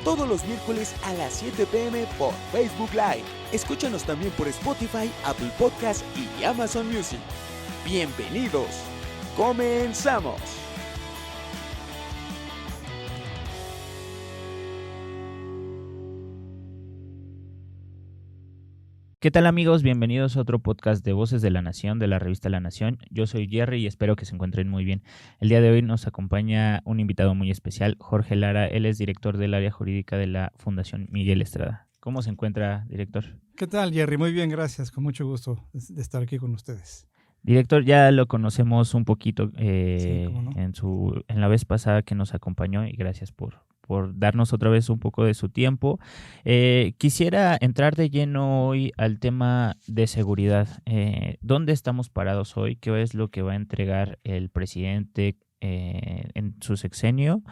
todos los miércoles a las 7 p.m. por Facebook Live. Escúchanos también por Spotify, Apple Podcast y Amazon Music. ¡Bienvenidos! ¡Comenzamos! ¿Qué tal, amigos? Bienvenidos a otro podcast de Voces de la Nación, de la revista La Nación. Yo soy Jerry y espero que se encuentren muy bien. El día de hoy nos acompaña un invitado muy especial, Jorge Lara. Él es director del área jurídica de la Fundación Miguel Estrada. ¿Cómo se encuentra, director? ¿Qué tal, Jerry? Muy bien, gracias. Con mucho gusto de estar aquí con ustedes. Director, ya lo conocemos un poquito Sí, ¿cómo no? en la vez pasada que nos acompañó y gracias por darnos otra vez un poco de su tiempo. Quisiera entrar de lleno hoy al tema de seguridad. ¿Dónde estamos parados hoy? ¿Qué es lo que va a entregar el presidente en su sexenio?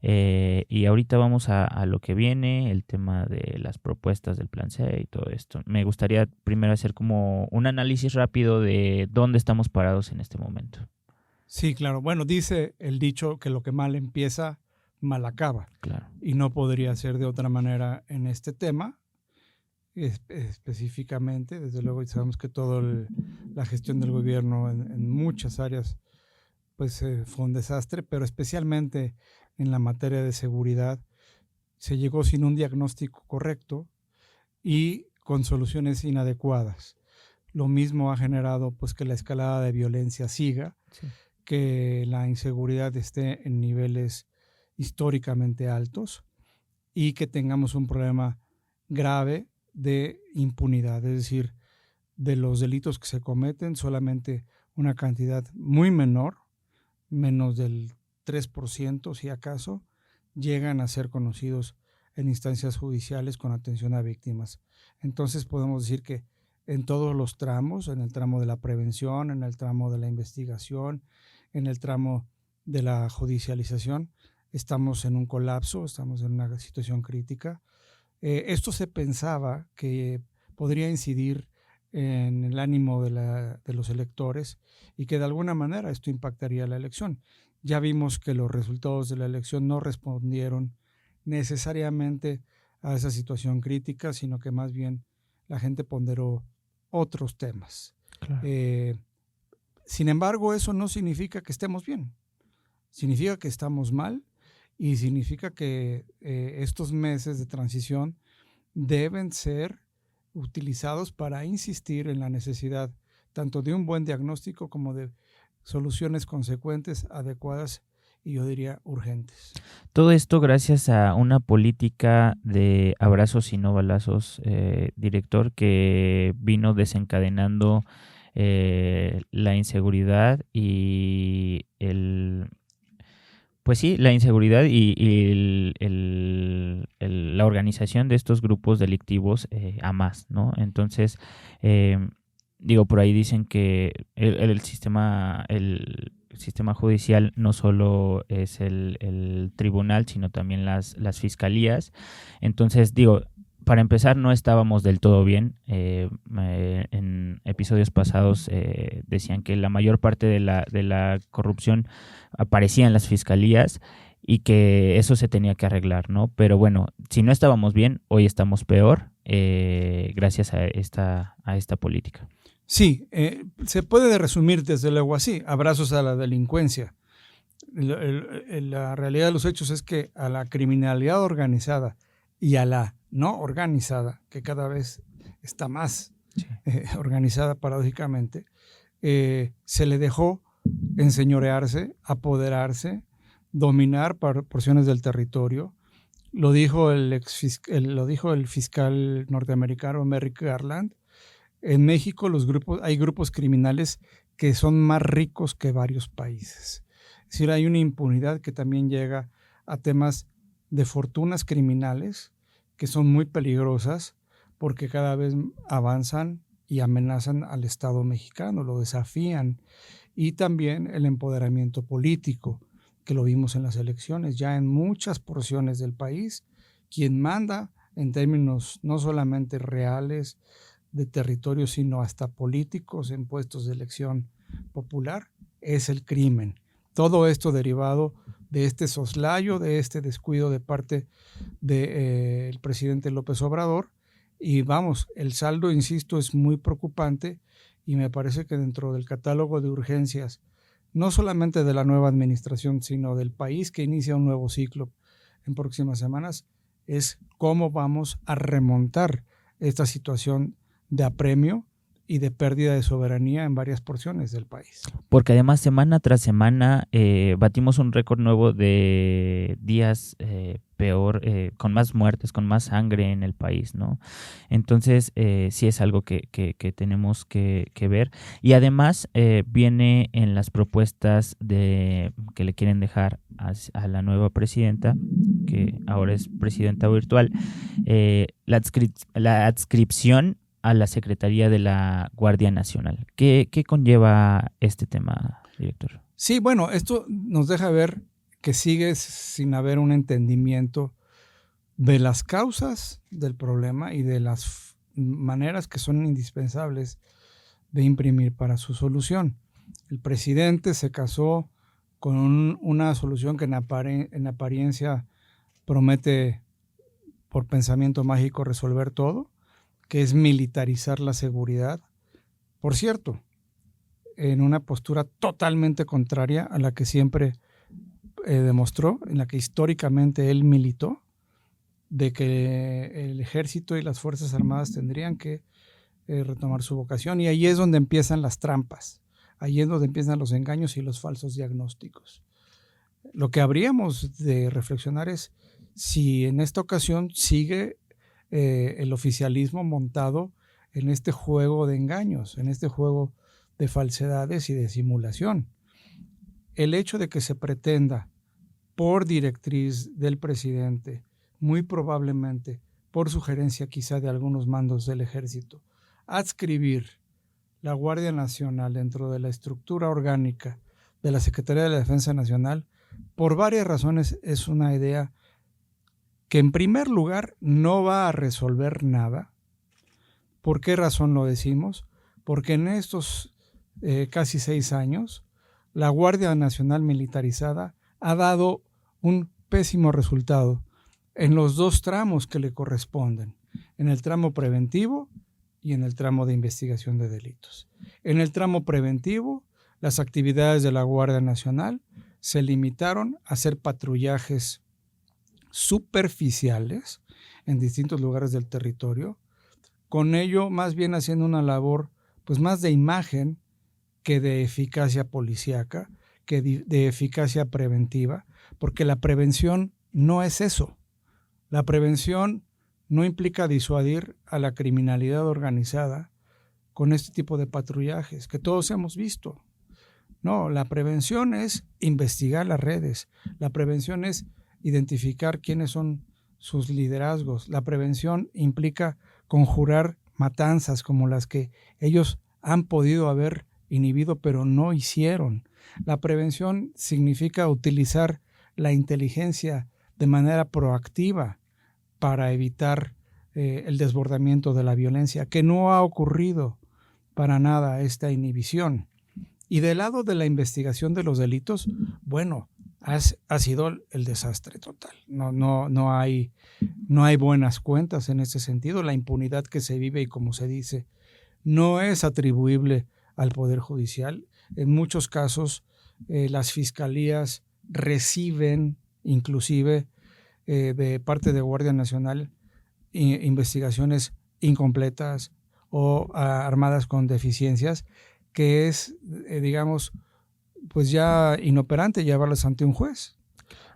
Y ahorita vamos a lo que viene, el tema de las propuestas del Plan C y todo esto. Me gustaría primero hacer como un análisis rápido de dónde estamos parados en este momento. Sí, claro. Bueno, dice el dicho que lo que mal empieza, mal acaba. Claro. Y no podría ser de otra manera en este tema. Específicamente, desde luego, sabemos que toda la gestión del gobierno en muchas áreas pues fue un desastre, pero especialmente en la materia de seguridad se llegó sin un diagnóstico correcto y con soluciones inadecuadas. Lo mismo ha generado pues que la escalada de violencia siga, Sí. que la inseguridad esté en niveles históricamente altos y que tengamos un problema grave de impunidad, es decir, de los delitos que se cometen solamente una cantidad muy menor, menos del 3% si acaso, llegan a ser conocidos en instancias judiciales con atención a víctimas. Entonces podemos decir que en todos los tramos, en el tramo de la prevención, en el tramo de la investigación, en el tramo de la judicialización, estamos en un colapso, estamos en una situación crítica. Esto se pensaba que podría incidir en el ánimo de los electores y que de alguna manera esto impactaría la elección. Ya vimos que los resultados de la elección no respondieron necesariamente a esa situación crítica, sino que más bien la gente ponderó otros temas. Claro. Sin embargo, eso no significa que estemos bien. Significa que estamos mal y significa que estos meses de transición deben ser utilizados para insistir en la necesidad tanto de un buen diagnóstico como de soluciones consecuentes, adecuadas y yo diría urgentes. Todo esto gracias a una política de abrazos y no balazos, director, que vino desencadenando la inseguridad y la inseguridad y la organización de estos grupos delictivos a más, ¿no? Entonces, por ahí dicen que el sistema judicial no solo es el tribunal, sino también las fiscalías. Entonces, para empezar, no estábamos del todo bien. En episodios pasados decían que la mayor parte de la corrupción aparecía en las fiscalías y que eso se tenía que arreglar, ¿no? Pero bueno, si no estábamos bien, hoy estamos peor gracias a esta política. Sí, se puede resumir desde luego así, abrazos a la delincuencia. La realidad de los hechos es que a la criminalidad organizada y a la no organizada, que cada vez está más organizada paradójicamente, se le dejó enseñorearse, apoderarse, dominar porciones del territorio. Lo dijo el fiscal norteamericano Merrick Garland. En México hay grupos criminales que son más ricos que varios países. Es decir, hay una impunidad que también llega a temas de fortunas criminales que son muy peligrosas porque cada vez avanzan y amenazan al Estado mexicano, lo desafían. Y también el empoderamiento político, que lo vimos en las elecciones. Ya en muchas porciones del país, quien manda en términos no solamente reales de territorio, sino hasta políticos en puestos de elección popular, es el crimen. Todo esto derivado de este soslayo, de este descuido de parte del presidente López Obrador. Y vamos, el saldo, insisto, es muy preocupante y me parece que dentro del catálogo de urgencias, no solamente de la nueva administración, sino del país que inicia un nuevo ciclo en próximas semanas, es cómo vamos a remontar esta situación de apremio y de pérdida de soberanía en varias porciones del país. Porque además semana tras semana batimos un récord nuevo de días peor, con más muertes, con más sangre en el país, ¿no? Entonces sí es algo que tenemos que ver. Y además viene en las propuestas que le quieren dejar a la nueva presidenta, que ahora es presidenta virtual, la adscripción a la Secretaría de la Guardia Nacional. ¿Qué conlleva este tema, director? Sí, bueno, esto nos deja ver que sigue sin haber un entendimiento de las causas del problema y de las maneras que son indispensables de imprimir para su solución. El presidente se casó con una solución que en apariencia promete por pensamiento mágico resolver todo, que es militarizar la seguridad. Por cierto, en una postura totalmente contraria a la que siempre demostró, en la que históricamente él militó, de que el ejército y las Fuerzas Armadas tendrían que retomar su vocación. Y ahí es donde empiezan las trampas, ahí es donde empiezan los engaños y los falsos diagnósticos. Lo que habríamos de reflexionar es si en esta ocasión sigue el oficialismo montado en este juego de engaños, en este juego de falsedades y de simulación. El hecho de que se pretenda, por directriz del presidente, muy probablemente por sugerencia quizá de algunos mandos del ejército, adscribir la Guardia Nacional dentro de la estructura orgánica de la Secretaría de la Defensa Nacional, por varias razones es una idea que en primer lugar no va a resolver nada. ¿Por qué razón lo decimos? Porque en estos casi 6 años, la Guardia Nacional militarizada ha dado un pésimo resultado en los 2 tramos que le corresponden, en el tramo preventivo y en el tramo de investigación de delitos. En el tramo preventivo, las actividades de la Guardia Nacional se limitaron a hacer patrullajes superficiales en distintos lugares del territorio, con ello más bien haciendo una labor pues más de imagen que de eficacia policíaca, que de eficacia preventiva, porque la prevención no es eso. La prevención no implica disuadir a la criminalidad organizada con este tipo de patrullajes que todos hemos visto. No, la prevención es investigar las redes, la prevención es identificar quiénes son sus liderazgos. La prevención implica conjurar matanzas como las que ellos han podido haber inhibido pero no hicieron. La prevención significa utilizar la inteligencia de manera proactiva para evitar el desbordamiento de la violencia, que no ha ocurrido para nada esta inhibición. Y del lado de la investigación de los delitos, bueno, ha sido el desastre total. No hay buenas cuentas en ese sentido. La impunidad que se vive y como se dice, no es atribuible al Poder Judicial. En muchos casos, las fiscalías reciben, inclusive de parte de Guardia Nacional, investigaciones incompletas o armadas con deficiencias, que es, digamos, pues ya inoperante llevarlas ante un juez,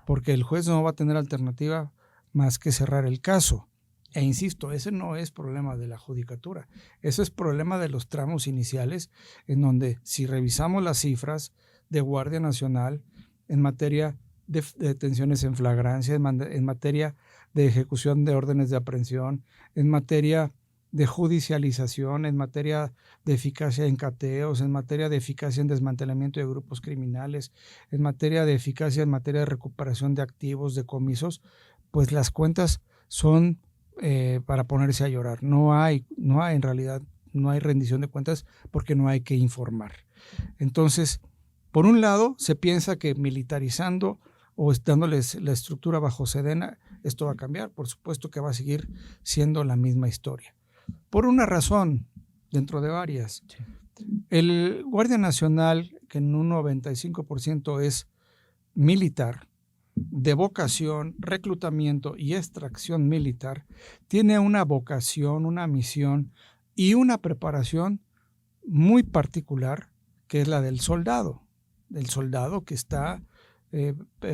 porque el juez no va a tener alternativa más que cerrar el caso. E insisto, ese no es problema de la judicatura, ese es problema de los tramos iniciales, en donde si revisamos las cifras de Guardia Nacional en materia de detenciones en flagrancia, en materia de ejecución de órdenes de aprehensión, en materia de judicialización, en materia de eficacia en cateos, en materia de eficacia en desmantelamiento de grupos criminales, en materia de eficacia en materia de recuperación de activos, decomisos, pues las cuentas son para ponerse a llorar. No hay en realidad, no hay rendición de cuentas porque no hay que informar. Entonces, por un lado, se piensa que militarizando o dándoles la estructura bajo Sedena, esto va a cambiar. Por supuesto que va a seguir siendo la misma historia. Por una razón, dentro de varias. Sí. El Guardia Nacional, que en un 95% es militar, de vocación, reclutamiento y extracción militar, tiene una vocación, una misión y una preparación muy particular, que es la del soldado que está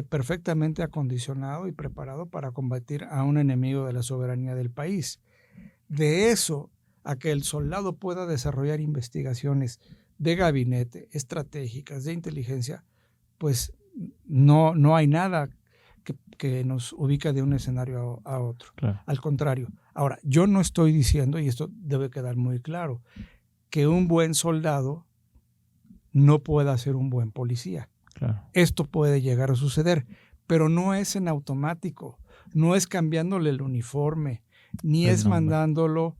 perfectamente acondicionado y preparado para combatir a un enemigo de la soberanía del país. De eso a que el soldado pueda desarrollar investigaciones de gabinete, estratégicas, de inteligencia, pues no hay nada que nos ubica de un escenario a otro. Claro. Al contrario. Ahora, yo no estoy diciendo, y esto debe quedar muy claro, que un buen soldado no pueda ser un buen policía. Claro. Esto puede llegar a suceder, pero no es en automático, no es cambiándole el uniforme, ni es mandándolo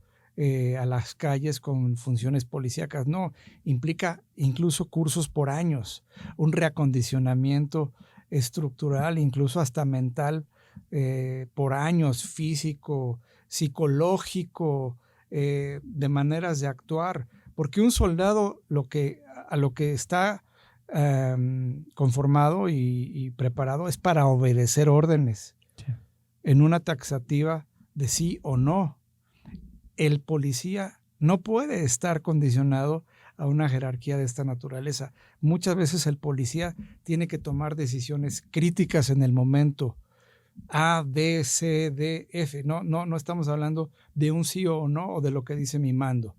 a las calles con funciones policíacas, no, implica incluso cursos por años, un reacondicionamiento estructural, incluso hasta mental, por años, físico, psicológico, de maneras de actuar, porque un soldado a lo que está conformado y preparado es para obedecer órdenes, sí, en una taxativa de sí o no. El policía no puede estar condicionado a una jerarquía de esta naturaleza. Muchas veces el policía tiene que tomar decisiones críticas en el momento. A, B, C, D, F. No estamos hablando de un sí o no o de lo que dice mi mando.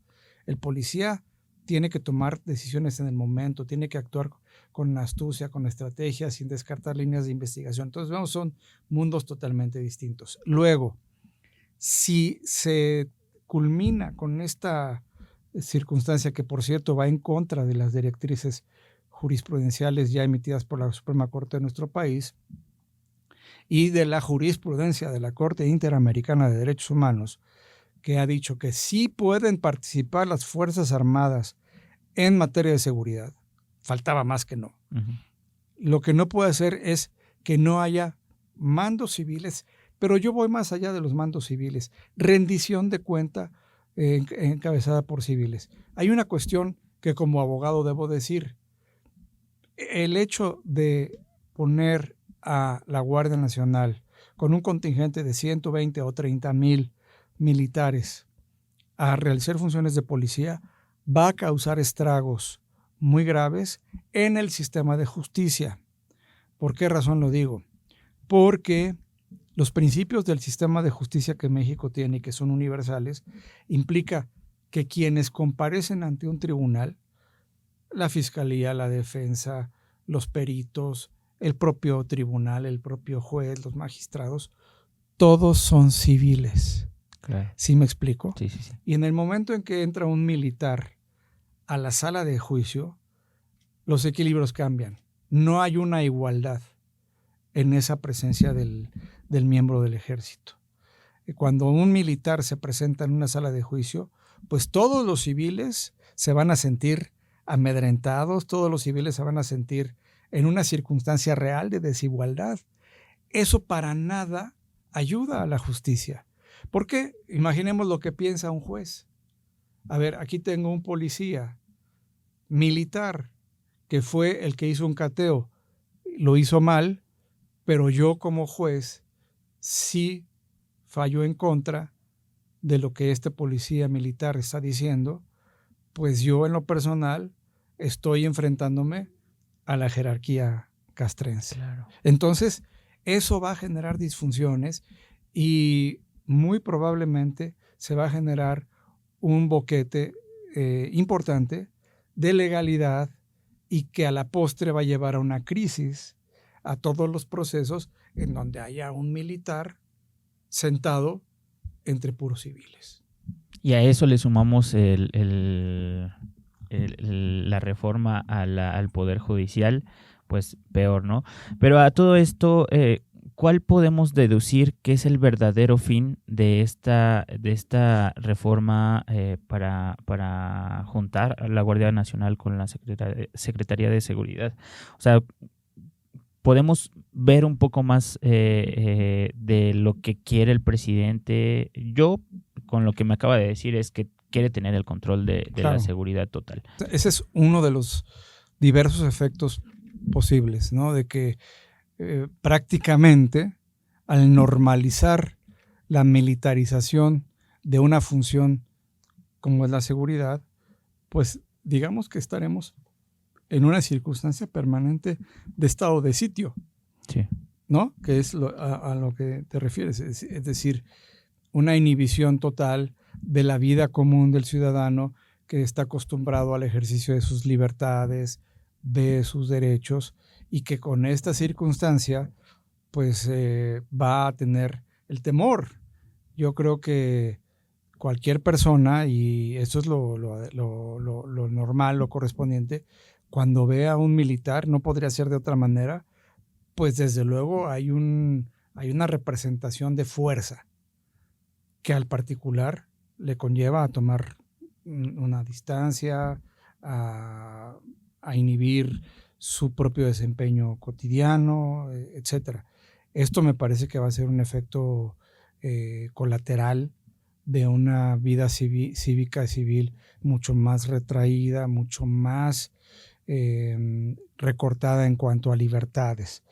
El policía tiene que tomar decisiones en el momento, tiene que actuar con astucia, con estrategia, sin descartar líneas de investigación. Entonces, vemos, son mundos totalmente distintos. Luego, si se culmina con esta circunstancia, que por cierto va en contra de las directrices jurisprudenciales ya emitidas por la Suprema Corte de nuestro país y de la jurisprudencia de la Corte Interamericana de Derechos Humanos, que ha dicho que sí pueden participar las Fuerzas Armadas en materia de seguridad. Faltaba más que no. Uh-huh. Lo que no puede hacer es que no haya mandos civiles, pero yo voy más allá de los mandos civiles. Rendición de cuenta encabezada por civiles. Hay una cuestión que como abogado debo decir. El hecho de poner a la Guardia Nacional con un contingente de 120 o 30,000 militares a realizar funciones de policía va a causar estragos muy graves en el sistema de justicia. ¿Por qué razón lo digo? Porque los principios del sistema de justicia que México tiene y que son universales implica que quienes comparecen ante un tribunal, la fiscalía, la defensa, los peritos, el propio tribunal, el propio juez, los magistrados, todos son civiles. Claro. ¿Sí me explico? Sí. Y en el momento en que entra un militar a la sala de juicio, los equilibrios cambian. No hay una igualdad en esa presencia del miembro del ejército. Cuando un militar se presenta en una sala de juicio, pues todos los civiles se van a sentir amedrentados, todos los civiles se van a sentir en una circunstancia real de desigualdad. Eso para nada ayuda a la justicia. ¿Por qué? Imaginemos lo que piensa un juez. A ver, aquí tengo un policía militar que fue el que hizo un cateo. Lo hizo mal, pero yo como juez sí fallo en contra de lo que este policía militar está diciendo, pues yo en lo personal estoy enfrentándome a la jerarquía castrense. Claro. Entonces, eso va a generar disfunciones y muy probablemente se va a generar un boquete importante de legalidad y que a la postre va a llevar a una crisis a todos los procesos en donde haya un militar sentado entre puros civiles. Y a eso le sumamos la reforma al Poder Judicial, pues peor, ¿no? Pero a todo esto, ¿cuál podemos deducir que es el verdadero fin de esta reforma para juntar a la Guardia Nacional con la Secretaría de Seguridad? O sea, podemos ver un poco más de lo que quiere el presidente. Yo, con lo que me acaba de decir, es que quiere tener el control de la seguridad total. Ese es uno de los diversos efectos posibles, ¿no? De que prácticamente al normalizar la militarización de una función como es la seguridad, pues digamos que estaremos en una circunstancia permanente de estado de sitio, sí, ¿no? Que es a lo que te refieres, es decir, una inhibición total de la vida común del ciudadano que está acostumbrado al ejercicio de sus libertades, de sus derechos, y que con esta circunstancia pues va a tener el temor. Yo creo que cualquier persona, y eso es lo normal, lo correspondiente, cuando ve a un militar, no podría ser de otra manera, pues desde luego hay una representación de fuerza que al particular le conlleva a tomar una distancia, a inhibir su propio desempeño cotidiano, etcétera. Esto me parece que va a ser un efecto colateral de una vida cívica y civil mucho más retraída, mucho más recortada en cuanto a libertades.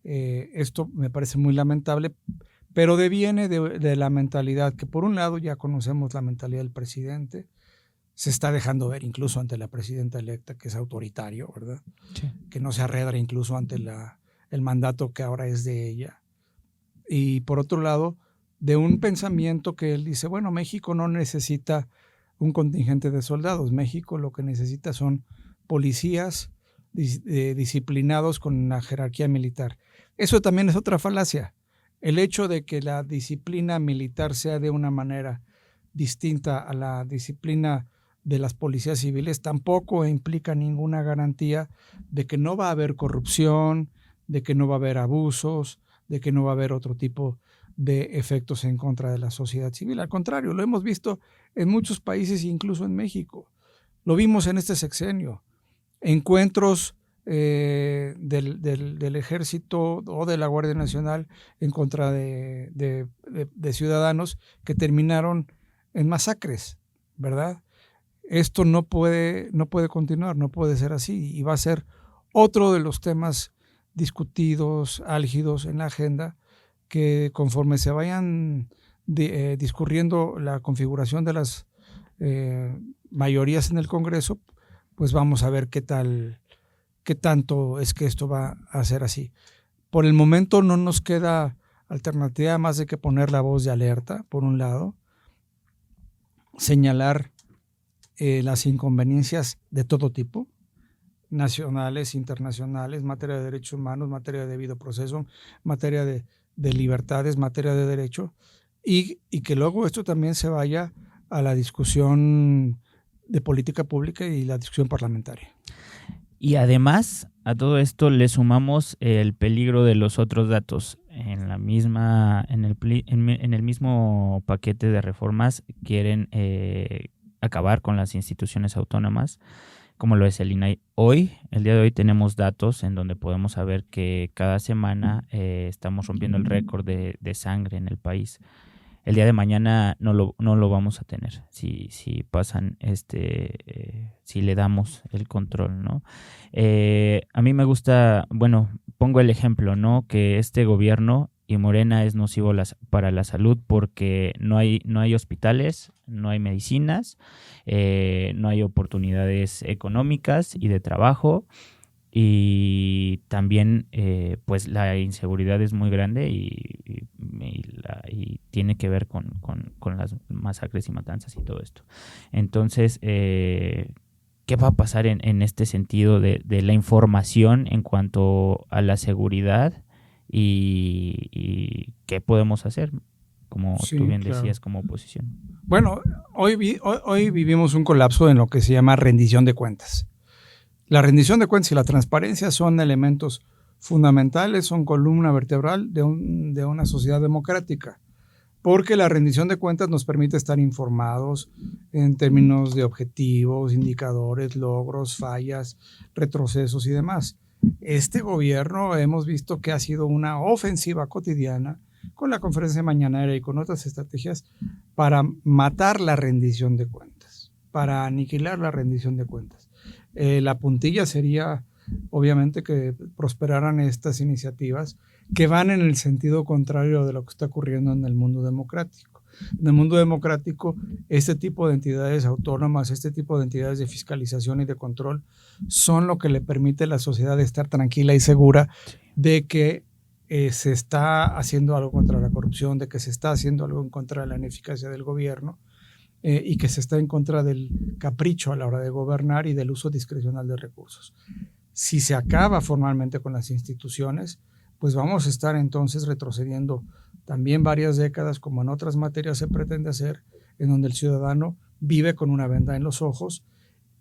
Esto me parece muy lamentable, pero deviene de la mentalidad que, por un lado, ya conocemos la mentalidad del presidente, se está dejando ver incluso ante la presidenta electa, que es autoritario, ¿verdad? Sí. Que no se arredra incluso ante el mandato que ahora es de ella. Y por otro lado, de un pensamiento que él dice, bueno, México no necesita un contingente de soldados, México lo que necesita son policías disciplinados con una jerarquía militar. Eso también es otra falacia. El hecho de que la disciplina militar sea de una manera distinta a la disciplina de las policías civiles tampoco implica ninguna garantía de que no va a haber corrupción, de que no va a haber abusos, de que no va a haber otro tipo de efectos en contra de la sociedad civil. Al contrario, lo hemos visto en muchos países, incluso en México. Lo vimos en este sexenio. Encuentros del Ejército o de la Guardia Nacional en contra de ciudadanos que terminaron en masacres, ¿verdad? Esto no puede continuar, no puede ser así, y va a ser otro de los temas discutidos, álgidos en la agenda, que conforme se vayan discurriendo la configuración de las mayorías en el Congreso, pues vamos a ver qué tanto es que esto va a ser así. Por el momento no nos queda alternativa más de que poner la voz de alerta, por un lado, señalar las inconveniencias de todo tipo, nacionales, internacionales, materia de derechos humanos, materia de debido proceso, materia de libertades, materia de derecho, y que luego esto también se vaya a la discusión de política pública y la discusión parlamentaria. Y además, a todo esto le sumamos el peligro de los otros datos. En el mismo paquete de reformas quieren acabar con las instituciones autónomas, como lo es el INAI. El día de hoy tenemos datos en donde podemos saber que cada semana estamos rompiendo el récord de sangre en el país. El día de mañana no lo vamos a tener si pasan si le damos el control, ¿no? A mí me gusta, bueno, pongo el ejemplo, ¿no? Que este gobierno y Morena es nocivo para la salud porque no hay hospitales, no hay medicinas, no hay oportunidades económicas y de trabajo, y también pues la inseguridad es muy grande y tiene que ver con las masacres y matanzas y todo esto. Entonces, ¿qué va a pasar en este sentido de la información en cuanto a la seguridad y qué podemos hacer, como tú bien decías, como oposición? Bueno, hoy vivimos un colapso en lo que se llama rendición de cuentas. La rendición de cuentas y la transparencia son elementos fundamentales, son columna vertebral de una sociedad democrática, porque la rendición de cuentas nos permite estar informados en términos de objetivos, indicadores, logros, fallas, retrocesos y demás. este gobierno hemos visto que ha sido una ofensiva cotidiana con la conferencia mañanera y con otras estrategias para matar la rendición de cuentas, para aniquilar la rendición de cuentas. La puntilla sería, obviamente, que prosperaran estas iniciativas que van en el sentido contrario de lo que está ocurriendo en el mundo democrático. En el mundo democrático, este tipo de entidades autónomas, este tipo de entidades de fiscalización y de control son lo que le permite a la sociedad estar tranquila y segura de que se está haciendo algo contra la corrupción, de que se está haciendo algo en contra de la ineficacia del gobierno y que se está en contra del capricho a la hora de gobernar y del uso discrecional de recursos. Si se acaba formalmente con las instituciones, pues vamos a estar entonces retrocediendo también varias décadas, como en otras materias se pretende hacer, en donde el ciudadano vive con una venda en los ojos,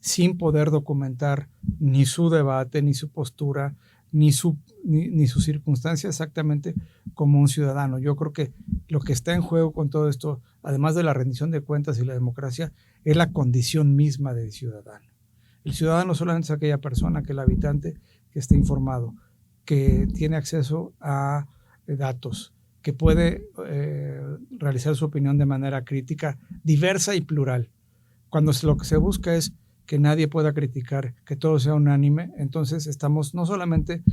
sin poder documentar ni su debate, ni su postura, ni su circunstancia exactamente como un ciudadano. Yo creo que lo que está en juego con todo esto, además de la rendición de cuentas y la democracia, es la condición misma del ciudadano. El ciudadano solamente es aquella persona, que el habitante que esté informado, que tiene acceso a datos, que puede realizar su opinión de manera crítica, diversa y plural. Cuando lo que se busca es que nadie pueda criticar, que todo sea unánime, entonces estamos no solamente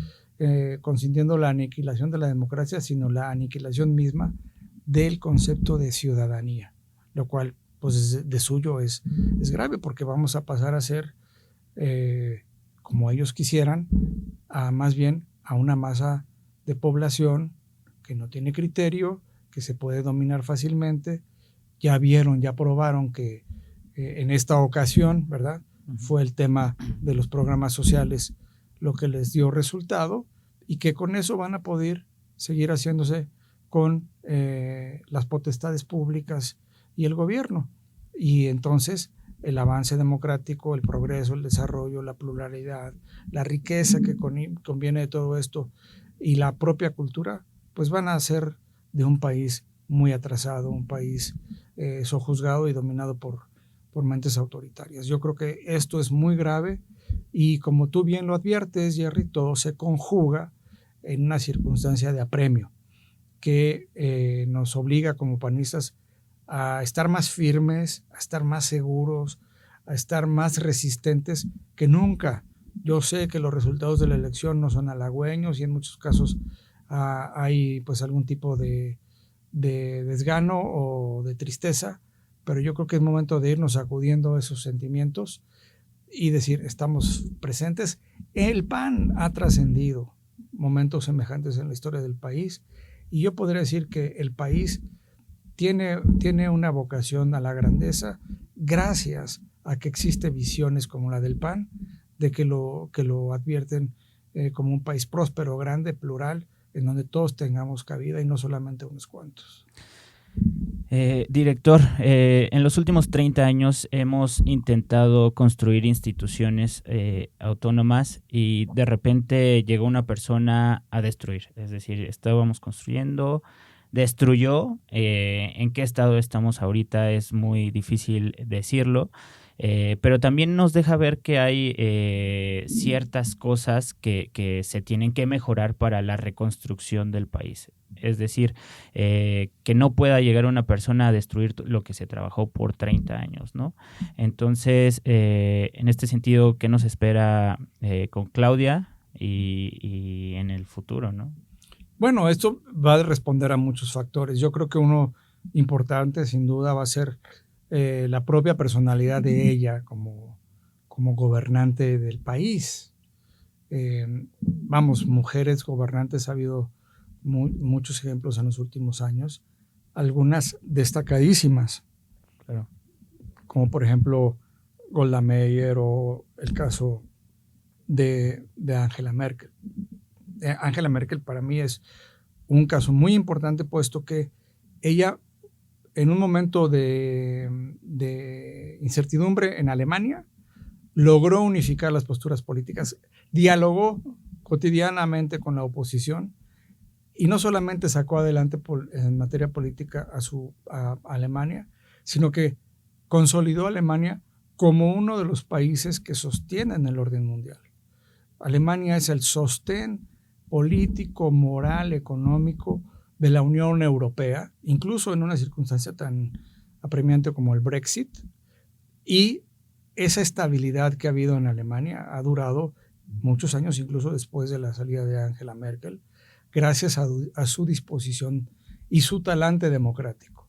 consintiendo la aniquilación de la democracia, sino la aniquilación misma del concepto de ciudadanía, lo cual pues de suyo es grave, porque vamos a pasar a ser, como ellos quisieran, más bien a una masa de población que no tiene criterio, que se puede dominar fácilmente. Ya vieron, ya probaron que en esta ocasión, ¿verdad? Fue el tema de los programas sociales lo que les dio resultado, y que con eso van a poder seguir haciéndose con las potestades públicas y el gobierno. Y entonces el avance democrático, el progreso, el desarrollo, la pluralidad, la riqueza que conviene de todo esto y la propia cultura, pues van a ser de un país muy atrasado, un país sojuzgado y dominado por mentes autoritarias. Yo creo que esto es muy grave, y como tú bien lo adviertes, Jerry, todo se conjuga en una circunstancia de apremio que nos obliga como panistas a estar más firmes, a estar más seguros, a estar más resistentes que nunca. Yo sé que los resultados de la elección no son halagüeños y en muchos casos hay pues algún tipo de desgano o de tristeza, pero yo creo que es momento de irnos sacudiendo esos sentimientos y decir, estamos presentes. El PAN ha trascendido momentos semejantes en la historia del país, y yo podría decir que el país tiene una vocación a la grandeza gracias a que existen visiones como la del PAN, de que lo advierten como un país próspero, grande, plural, en donde todos tengamos cabida y no solamente unos cuantos. Director, en los últimos 30 años hemos intentado construir instituciones autónomas, y de repente llegó una persona a destruir. Es decir, estábamos construyendo, destruyó. ¿En qué estado estamos ahorita? Es muy difícil decirlo. Pero también nos deja ver que hay ciertas cosas que se tienen que mejorar para la reconstrucción del país. Es decir, que no pueda llegar una persona a destruir lo que se trabajó por 30 años, ¿no? Entonces, en este sentido, ¿qué nos espera con Claudia y en el futuro, ¿no? Bueno, esto va a responder a muchos factores. Yo creo que uno importante, sin duda, va a ser la propia personalidad de ella como gobernante del país. Mujeres gobernantes ha habido muchos ejemplos en los últimos años, algunas destacadísimas, Claro. como por ejemplo Golda Meir o el caso de Angela Merkel. Angela Merkel para mí es un caso muy importante, puesto que ella, en un momento de incertidumbre en Alemania, logró unificar las posturas políticas, dialogó cotidianamente con la oposición, y no solamente sacó adelante en materia política a Alemania, sino que consolidó a Alemania como uno de los países que sostienen el orden mundial. Alemania es el sostén político, moral, económico de la Unión Europea, incluso en una circunstancia tan apremiante como el Brexit. Y esa estabilidad que ha habido en Alemania ha durado muchos años, incluso después de la salida de Angela Merkel, gracias a su disposición y su talante democrático.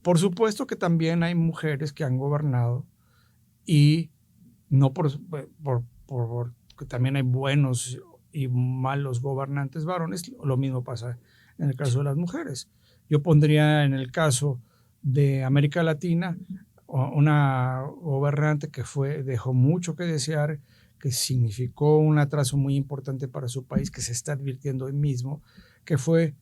Por supuesto que también hay mujeres que han gobernado y no porque también hay buenos y malos gobernantes varones, lo mismo pasa en el caso de las mujeres. Yo pondría en el caso de América Latina una gobernante que dejó mucho que desear, que significó un atraso muy importante para su país, que se está advirtiendo hoy mismo, que fue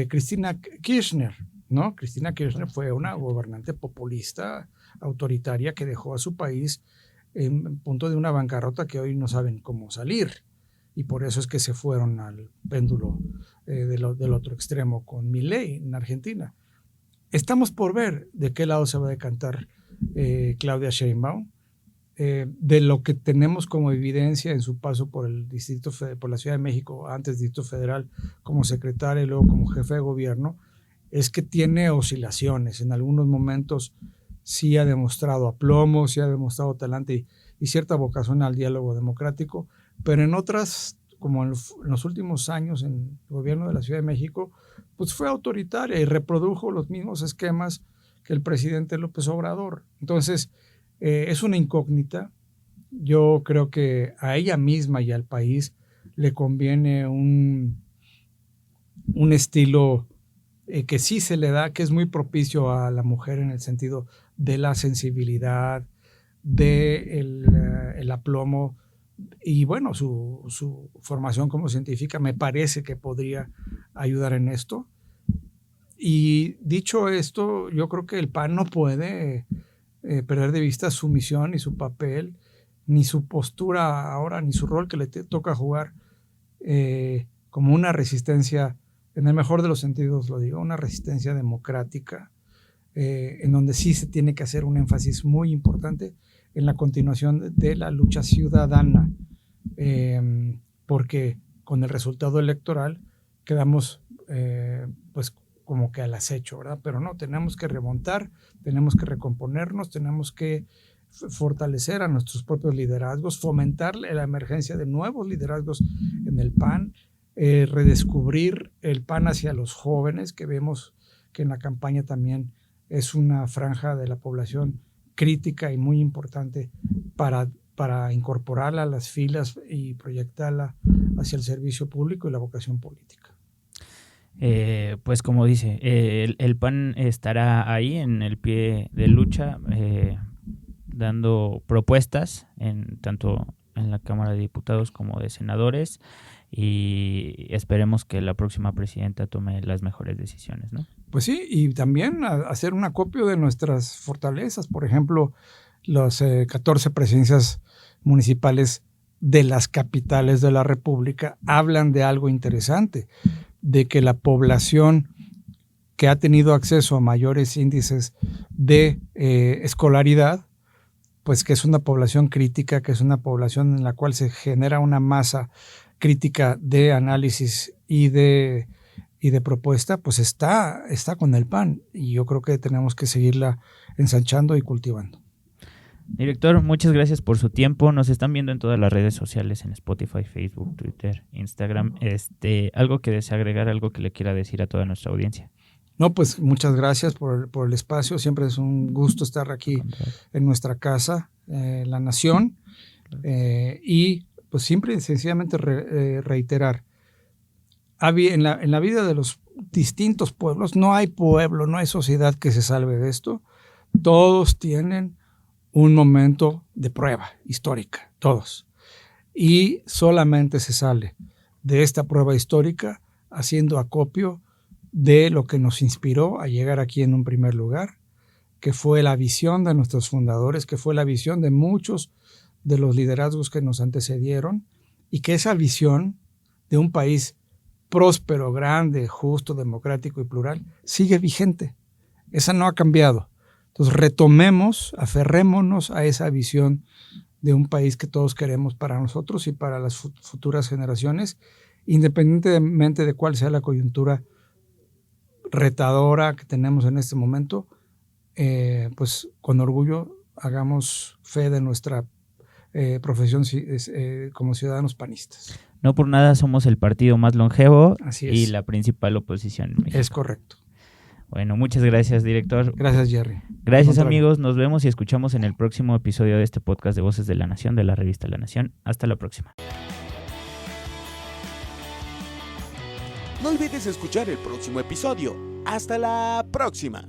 Cristina Kirchner, ¿no? Cristina Kirchner fue una gobernante populista, autoritaria, que dejó a su país en punto de una bancarrota que hoy no saben cómo salir. Y por eso es que se fueron al péndulo del otro extremo con Milei en Argentina. Estamos por ver de qué lado se va a decantar Claudia Sheinbaum. De lo que tenemos como evidencia en su paso por por la Ciudad de México, antes Distrito Federal, como secretaria y luego como jefe de gobierno, es que tiene oscilaciones. En algunos momentos sí ha demostrado aplomo, sí ha demostrado talante y cierta vocación al diálogo democrático, pero en otras, como en los últimos años en el gobierno de la Ciudad de México, pues fue autoritaria y reprodujo los mismos esquemas que el presidente López Obrador. Entonces, es una incógnita. Yo creo que a ella misma y al país le conviene un estilo que sí se le da, que es muy propicio a la mujer en el sentido de la sensibilidad, del aplomo y bueno, su formación como científica me parece que podría ayudar en esto. Y dicho esto, yo creo que el PAN no puede perder de vista su misión y su papel, ni su postura ahora, ni su rol que le toca jugar como una resistencia, en el mejor de los sentidos lo digo, una resistencia democrática, en donde sí se tiene que hacer un énfasis muy importante en la continuación de la lucha ciudadana, porque con el resultado electoral quedamos pues como que al acecho, ¿verdad? Pero no, tenemos que remontar, tenemos que recomponernos, tenemos que fortalecer a nuestros propios liderazgos, fomentar la emergencia de nuevos liderazgos en el PAN, redescubrir el PAN hacia los jóvenes, que vemos que en la campaña también es una franja de la población crítica y muy importante para incorporarla a las filas y proyectarla hacia el servicio público y la vocación política. Pues como dice, el PAN estará ahí en el pie de lucha, dando propuestas tanto en la Cámara de Diputados como de senadores, y esperemos que la próxima presidenta tome las mejores decisiones, ¿no? Pues sí, y también hacer un acopio de nuestras fortalezas. Por ejemplo, las 14 presidencias municipales de las capitales de la República hablan de algo interesante, de que la población que ha tenido acceso a mayores índices de escolaridad, pues que es una población crítica, que es una población en la cual se genera una masa crítica de análisis y de propuesta, pues está con el PAN, y yo creo que tenemos que seguirla ensanchando y cultivando. Director, muchas gracias por su tiempo. Nos están viendo en todas las redes sociales, en Spotify, Facebook, Twitter, Instagram. ¿Algo que desea agregar, algo que le quiera decir a toda nuestra audiencia? No, pues muchas gracias por el espacio. Siempre es un gusto estar aquí en nuestra casa, La Nación. Y pues siempre sencillamente reiterar, en la vida de los distintos pueblos, no hay pueblo, no hay sociedad que se salve de esto. Todos tienen un momento de prueba histórica, todos. Y solamente se sale de esta prueba histórica haciendo acopio de lo que nos inspiró a llegar aquí en un primer lugar, que fue la visión de nuestros fundadores, que fue la visión de muchos de los liderazgos que nos antecedieron, y que esa visión de un país próspero, grande, justo, democrático y plural sigue vigente. Esa no ha cambiado. Entonces retomemos, aferrémonos a esa visión de un país que todos queremos para nosotros y para las futuras generaciones, independientemente de cuál sea la coyuntura retadora que tenemos en este momento. Pues con orgullo hagamos fe de nuestra profesión como ciudadanos panistas. No por nada somos el partido más longevo. Así es. Y la principal oposición en México. Es correcto. Bueno, muchas gracias, director. Gracias, Jerry. Gracias, amigos. Nos vemos y escuchamos en el próximo episodio de este podcast de Voces de la Nación, de la revista La Nación. Hasta la próxima. No olvides escuchar el próximo episodio. ¡Hasta la próxima!